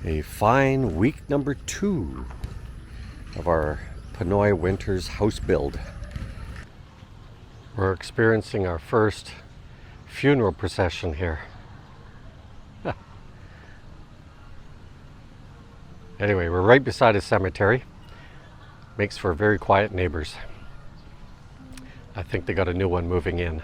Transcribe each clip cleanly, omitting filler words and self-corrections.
A fine week number 2 of our Pinoy winter's house build. We're experiencing our first funeral procession here. Anyway, we're right beside a cemetery. Makes for very quiet neighbors. I think they got a new one moving in.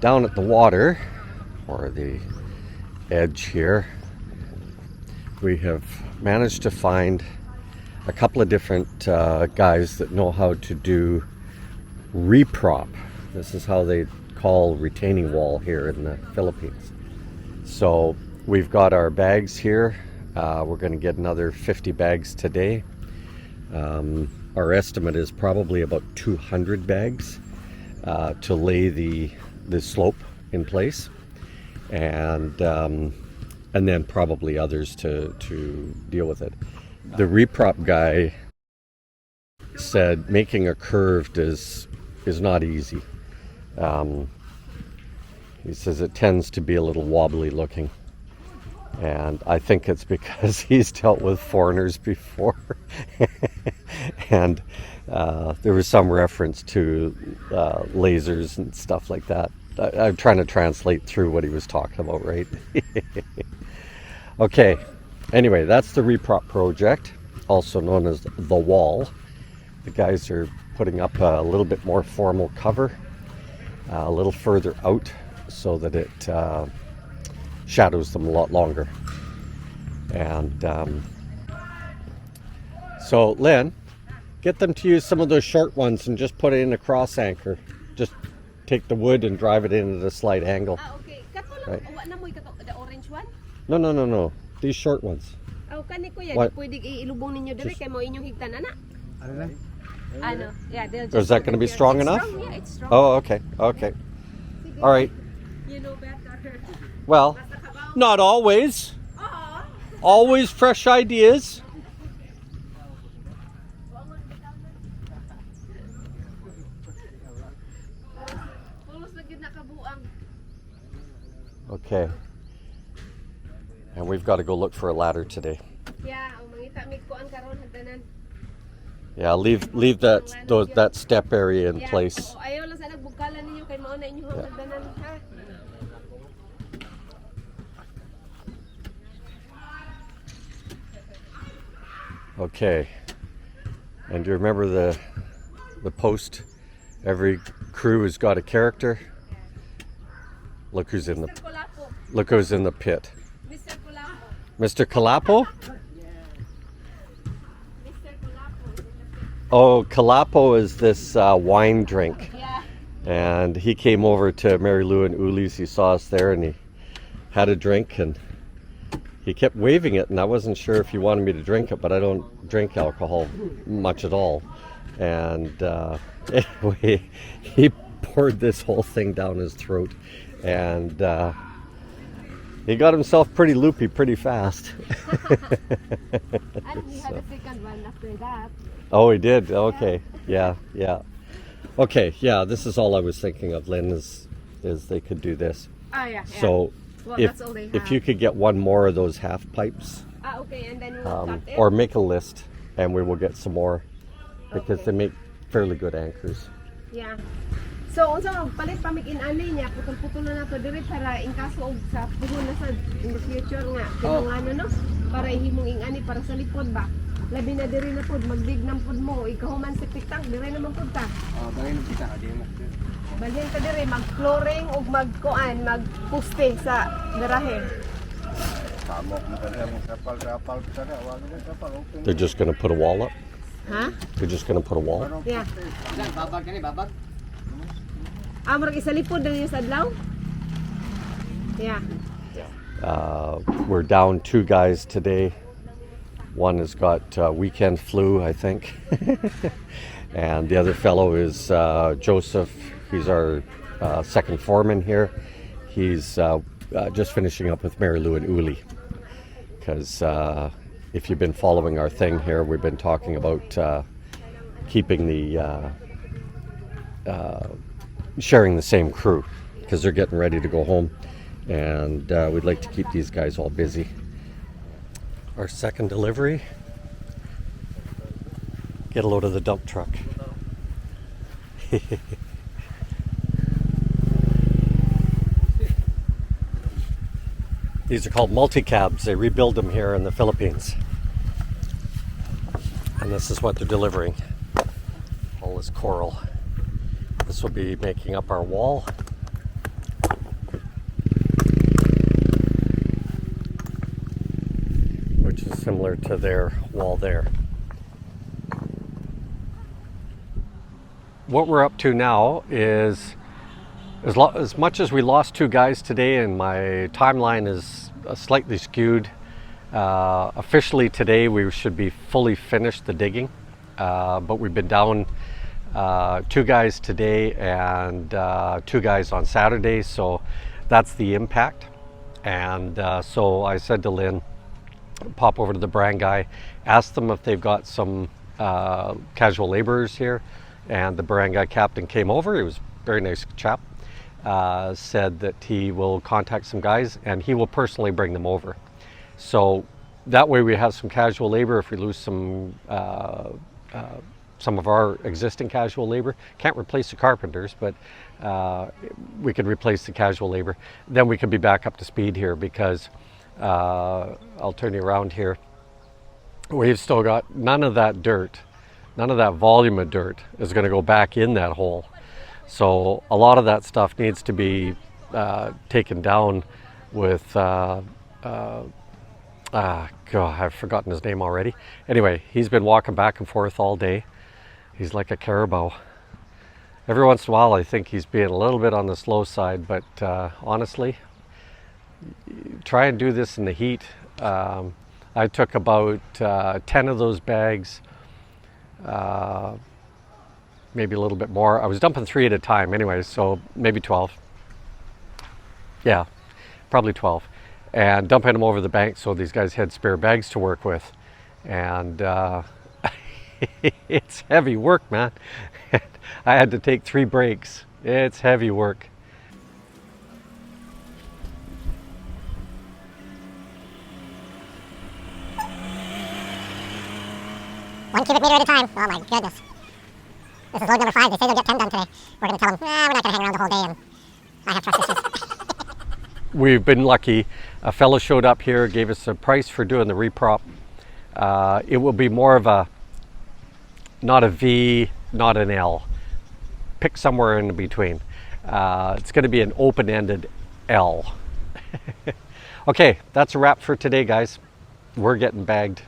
Down at the water, or the edge here, we have managed to find a couple of different guys that know how to do reprop. This is how they call retaining wall here in the Philippines. So we've got our bags here. We're going to get another 50 bags today. Our estimate is probably about 200 bags to lay the slope in place, and then probably others to deal with it. The reprop guy said making a curved is not easy. He says it tends to be a little wobbly looking, and I think it's because he's dealt with foreigners before. And there was some reference to lasers and stuff like that. I'm trying to translate through what he was talking about, right? Okay, anyway, that's the Reprop project, also known as the wall. The guys are putting up a little bit more formal cover, a little further out, so that it shadows them a lot longer. And so, Lynn, get them to use some of those short ones and just put it in a cross anchor. Just take the wood and drive it into the slight angle. Okay. Right. The orange one? No. These short ones. Oh, kani kuya, What? pwede ilubong ninyo dire kay mo inyong higtanan na. Ano? Yeah, they'll just. Is that going to be strong enough? Strong, yeah, it's strong. Oh, okay. All right. You know better. Well, not always. Always fresh ideas. Okay. And we've got to go look for a ladder today. Yeah, mangita mi kuan karon hagdanan. Yeah, leave that step area in place. Ayaw lang sa nagbugkalan ninyo kay mao na inyong hagdanan ha. Okay. And do you remember the post? Every crew has got a character. Look who's in the pit. Mr. Kalapo? Oh, Kalapo is this wine drink. Yeah. And he came over to Mary Lou and Uli's. He saw us there and he had a drink and he kept waving it, and I wasn't sure if he wanted me to drink it, but I don't drink alcohol much at all. And anyway, he poured this whole thing down his throat, and he got himself pretty loopy pretty fast. And we had a second one after that. Oh, he did? Okay. Yeah. Okay, yeah, this is all I was thinking of, Lynn, is they could do this. Oh, yeah. So well, that's all they have. if you could get one more of those half pipes, okay, and then we'll cut it. or make a list, and we will get some more, because they make fairly good anchors. Yeah. So, unsa palit pa mig inani niya, putol-putol na nato diri para in kaso og sa puhon na sa in the future nga kinahanglan no, para ihimong ingani para sa likod ba. Labi na diri na pud magdig ng pud mo, ikahuman sa tiktak diri naman pud ta. Oh, diri na kita di mo. Balhin ka diri mag-flooring ug magkuan, magposte sa garahe. They're just going to put a wall up? Huh? They're just going to put a wall? Yeah. Amrag isa lipod diri sa adlaw? Yeah. We're down 2 guys today. One has got weekend flu, I think. And the other fellow is Joseph. He's our second foreman here. He's just finishing up with Mary Lou and Uli. Because if you've been following our thing here, we've been talking about keeping the sharing the same crew, because they're getting ready to go home, and we'd like to keep these guys all busy. Our second delivery. Get a load of the dump truck. These are called multi-cabs. They rebuild them here in the Philippines. And this is what they're delivering. All this coral. This will be making up our wall. Which is similar to their wall there. What we're up to now is, as much as we lost 2 guys today, and my timeline is slightly skewed, officially today we should be fully finished the digging, but we've been down 2 guys today and 2 guys on Saturday, so that's the impact. And so I said to Lynn, pop over to the brand guy, ask them if they've got some casual laborers here. And the barangay captain came over. He was a very nice chap. Said that he will contact some guys and he will personally bring them over. So that way we have some casual labor. If we lose some of our existing casual labor, can't replace the carpenters, but we could replace the casual labor. Then we could be back up to speed here, because I'll turn you around here. We've still got none of that dirt. None of that volume of dirt is going to go back in that hole. So a lot of that stuff needs to be taken down with, God, I've forgotten his name already. Anyway, he's been walking back and forth all day. He's like a carabao. Every once in a while I think he's being a little bit on the slow side, but honestly, try and do this in the heat. I took about 10 of those bags. Maybe a little bit more. I was dumping 3 at a time anyway, so maybe 12. Yeah, probably 12. And dumping them over the bank so these guys had spare bags to work with. And it's heavy work, man. I had to take 3 breaks. It's heavy work. 1 cubic meter at a time. Oh my goodness. This is load number 5. They say they'll get 10 done today. We're going to tell them, we're not going to hang around the whole day, and I have trust issues. We've been lucky. A fellow showed up here, gave us a price for doing the reprop. It will be more of a, not a V, not an L. Pick somewhere in between. It's going to be an open-ended L. Okay, that's a wrap for today, guys. We're getting bagged.